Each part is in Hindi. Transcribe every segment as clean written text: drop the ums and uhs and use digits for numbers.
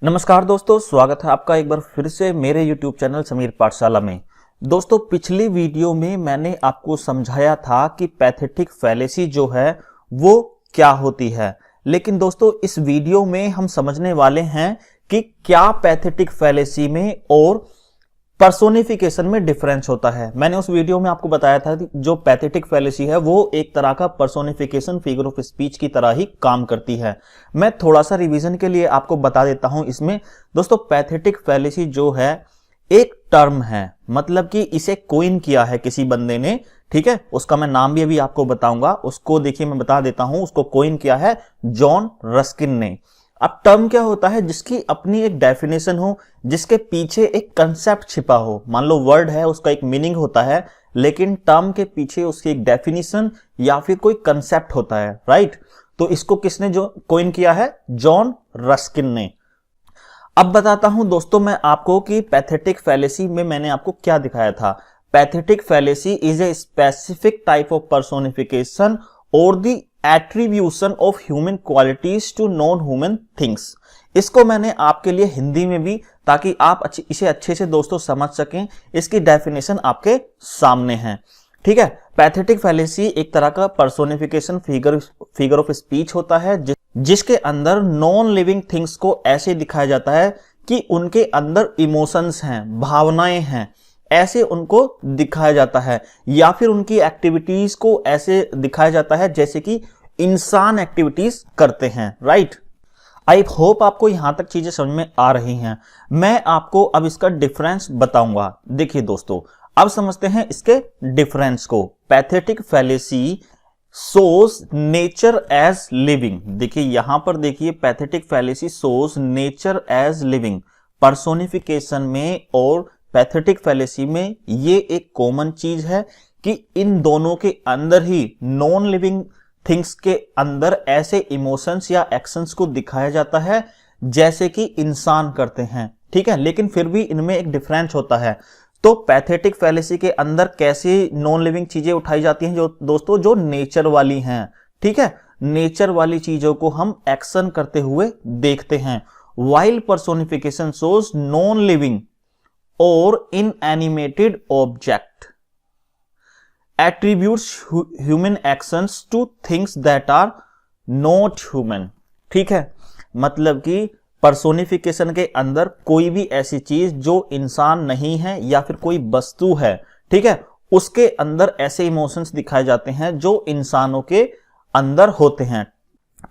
नमस्कार दोस्तों, स्वागत है आपका एक बार फिर से मेरे YouTube चैनल समीर पाठशाला में। दोस्तों, पिछली वीडियो में मैंने आपको समझाया था कि पैथेटिक फैलेसी जो है वो क्या होती है, लेकिन दोस्तों इस वीडियो में हम समझने वाले हैं कि क्या पैथेटिक फैलेसी में और पर्सोनिफिकेशन में डिफरेंस होता है। मैंने उस वीडियो में आपको बताया था कि जो पैथेटिक फैलेसी है वो एक तरह का पर्सोनिफिकेशन फिगर ऑफ स्पीच की तरह ही काम करती है। मैं थोड़ा सा रिवीजन के लिए आपको बता देता हूं। इसमें दोस्तों पैथेटिक फैलेसी जो है एक टर्म है, मतलब कि इसे कोइन किया है किसी बंदे ने, ठीक है। उसका मैं नाम भी अभी आपको बताऊंगा। उसको देखिए मैं बता देता हूं, उसको कोइन किया है जॉन रस्किन ने। अब टर्म क्या होता है? जिसकी अपनी एक डेफिनेशन हो, जिसके पीछे एक कंसेप्ट छिपा हो। मान लो वर्ड है, उसका एक मीनिंग होता है, लेकिन टर्म के पीछे उसकी एक डेफिनेशन या फिर कोई कंसेप्ट होता है, राइट। तो इसको किसने जो कोइन किया है? जॉन रस्किन ने। अब बताता हूं दोस्तों मैं आपको कि पैथेटिक फैलेसी में मैंने आपको क्या दिखाया था। Pathetic fallacy is a specific type of personification और the attribution of human qualities to non human things. इसको मैंने आपके लिए हिंदी में भी, ताकि आप इसे अच्छे से दोस्तों समझ सकें, इसकी डेफिनेशन आपके सामने है, ठीक है। पैथेटिक फैलेसी एक तरह का पर्सोनिफिकेशन फिगर ऑफ स्पीच होता है जिसके अंदर नॉन लिविंग थिंग्स को ऐसे दिखाया जाता है कि उनके अंदर इमोशंस हैं, भावनाएं हैं, ऐसे उनको दिखाया जाता है, या फिर उनकी एक्टिविटीज को ऐसे दिखाया जाता है जैसे कि इंसान एक्टिविटीज करते हैं, राइट। आई होप आपको यहां तक चीजें समझ में आ रही हैं। मैं आपको अब इसका डिफरेंस बताऊंगा। देखिए दोस्तों, अब समझते हैं इसके डिफरेंस को। पैथेटिक फैलेसी सोज नेचर एज लिविंग। देखिए यहां पर देखिए, पैथेटिक फैलेसी सोज नेचर एज लिविंग। पर्सोनिफिकेशन में और पैथेटिक फैलेसी में ये एक कॉमन चीज है कि इन दोनों के अंदर ही नॉन लिविंग थिंग्स के अंदर ऐसे इमोशंस या एक्शंस को दिखाया जाता है जैसे कि इंसान करते हैं, ठीक है। लेकिन फिर भी इनमें एक डिफरेंस होता है। तो पैथेटिक फैलेसी के अंदर कैसी नॉन लिविंग चीजें उठाई जाती हैं जो दोस्तों, जो नेचर वाली हैं, ठीक है। नेचर वाली चीजों को हम एक्शन करते हुए देखते हैं, while personification shows non living और इनएनिमेटेड object attributes human actions to things that are not human, ठीक है। मतलब कि पर्सोनिफिकेशन के अंदर कोई भी ऐसी चीज जो इंसान नहीं है या फिर कोई वस्तु है, ठीक है, उसके अंदर ऐसे इमोशंस दिखाए जाते हैं जो इंसानों के अंदर होते हैं।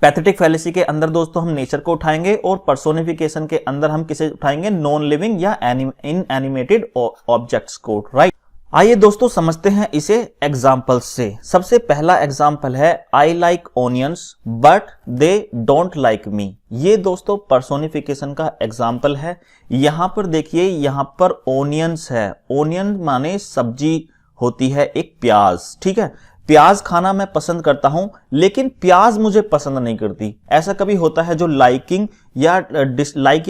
पैथेटिक फैलेसी के अंदर दोस्तों हम नेचर को उठाएंगे और पर्सोनिफिकेशन के अंदर हम किसे उठाएंगे? नॉन लिविंग या इनएनिमेटेड ऑब्जेक्ट्स को, राइट। आइए दोस्तों समझते हैं इसे एग्जाम्पल से। सबसे पहला एग्जाम्पल है I like onions but they don't like me. ये दोस्तों पर्सोनिफिकेशन का एग्जाम्पल है। यहां पर देखिए, यहां पर ऑनियंस है। ऑनियन माने सब्जी होती है, एक प्याज, ठीक है। प्याज खाना मैं पसंद करता हूं, लेकिन प्याज मुझे पसंद नहीं करती। ऐसा कभी होता है? जो लाइकिंग या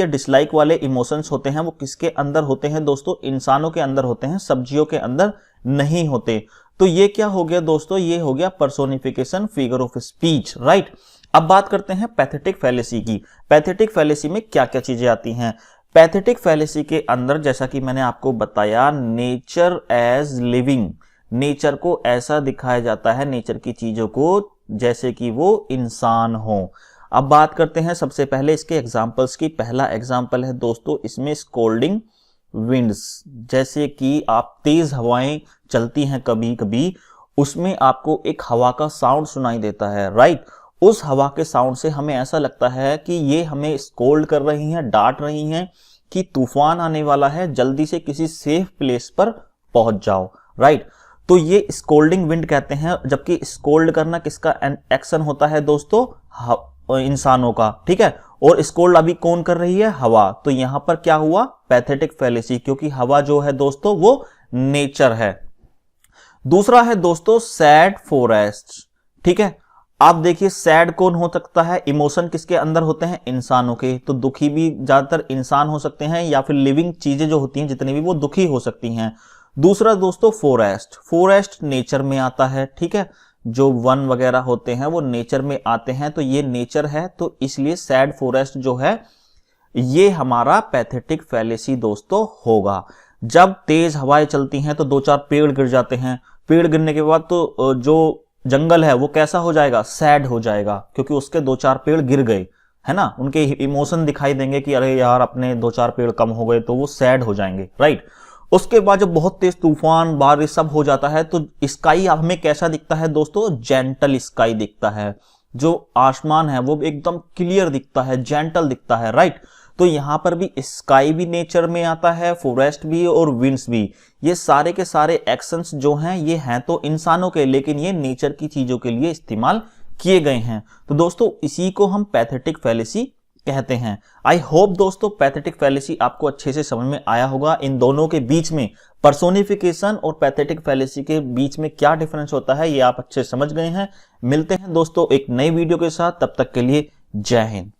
डिसलाइक वाले इमोशंस होते हैं वो किसके अंदर होते हैं दोस्तों? इंसानों के अंदर होते हैं, सब्जियों के अंदर नहीं होते। तो ये क्या हो गया दोस्तों? ये हो गया personification figure of speech, right. अब बात करते हैं पैथेटिक फैलेसी की। पैथेटिक फैलेसी में क्या क्या चीजें आती हैं? पैथेटिक फैलेसी के अंदर जैसा कि मैंने आपको बताया, नेचर एज लिविंग, नेचर को ऐसा दिखाया जाता है, नेचर की चीजों को, जैसे कि वो इंसान हो। अब बात करते हैं सबसे पहले इसके एग्जाम्पल्स की। पहला एग्जाम्पल है दोस्तों इसमें स्कोल्डिंग विंड्स। जैसे कि आप तेज हवाएं चलती हैं कभी कभी, उसमें आपको एक हवा का साउंड सुनाई देता है, राइट। उस हवा के साउंड से हमें ऐसा लगता है कि ये हमें स्कोल्ड कर रही हैं, डांट रही हैं कि तूफान आने वाला है, जल्दी से किसी सेफ प्लेस पर पहुंच जाओ, राइट। तो ये स्कोल्डिंग विंड कहते हैं। जबकि स्कोल्ड करना किसका एक्शन होता है दोस्तों? इंसानों का, ठीक है। और स्कोल्ड अभी कौन कर रही है? हवा। तो यहां पर क्या हुआ? पैथेटिक फैलेसी, क्योंकि हवा जो है दोस्तों वो नेचर है। दूसरा है दोस्तों सैड फॉरेस्ट, ठीक है। आप देखिए सैड कौन हो सकता है? इमोशन किसके अंदर होते हैं? इंसानों के। तो दुखी भी ज्यादातर इंसान हो सकते हैं, या फिर लिविंग चीजें जो होती हैं जितनी भी, वो दुखी हो सकती हैं। दूसरा दोस्तों फॉरेस्ट। फॉरेस्ट नेचर में आता है, ठीक है। जो वन वगैरह होते हैं वो नेचर में आते हैं, तो ये नेचर है, तो इसलिए सैड फॉरेस्ट जो है ये हमारा पैथेटिक फैलेसी दोस्तों होगा। जब तेज हवाएं चलती हैं तो दो चार पेड़ गिर जाते हैं, पेड़ गिरने के बाद तो जो जंगल है वो कैसा हो जाएगा, सैड हो जाएगा, क्योंकि उसके दो चार पेड़ गिर गए, है ना। उनके इमोशन दिखाई देंगे कि अरे यार अपने दो चार पेड़ कम हो गए, तो वो सैड हो जाएंगे, राइट। उसके बाद जब बहुत तेज तूफान बारिश सब हो जाता है तो स्काई हमें कैसा दिखता है दोस्तों, जेंटल स्काई दिखता है। जो आसमान है वो एकदम क्लियर दिखता है, जेंटल दिखता है, राइट। तो यहां पर भी स्काई भी नेचर में आता है, फॉरेस्ट भी और विंड्स भी। ये सारे के सारे एक्शंस जो हैं ये हैं तो इंसानों के, लेकिन ये नेचर की चीजों के लिए इस्तेमाल किए गए हैं। तो दोस्तों इसी को हम पैथेटिक फैलेसी कहते हैं। आई होप दोस्तों पैथेटिक फैलेसी आपको अच्छे से समझ में आया होगा। इन दोनों के बीच में, पर्सोनिफिकेशन और पैथेटिक फैलेसी के बीच में क्या डिफरेंस होता है ये आप अच्छे समझ गए हैं। मिलते हैं दोस्तों एक नई वीडियो के साथ, तब तक के लिए जय हिंद।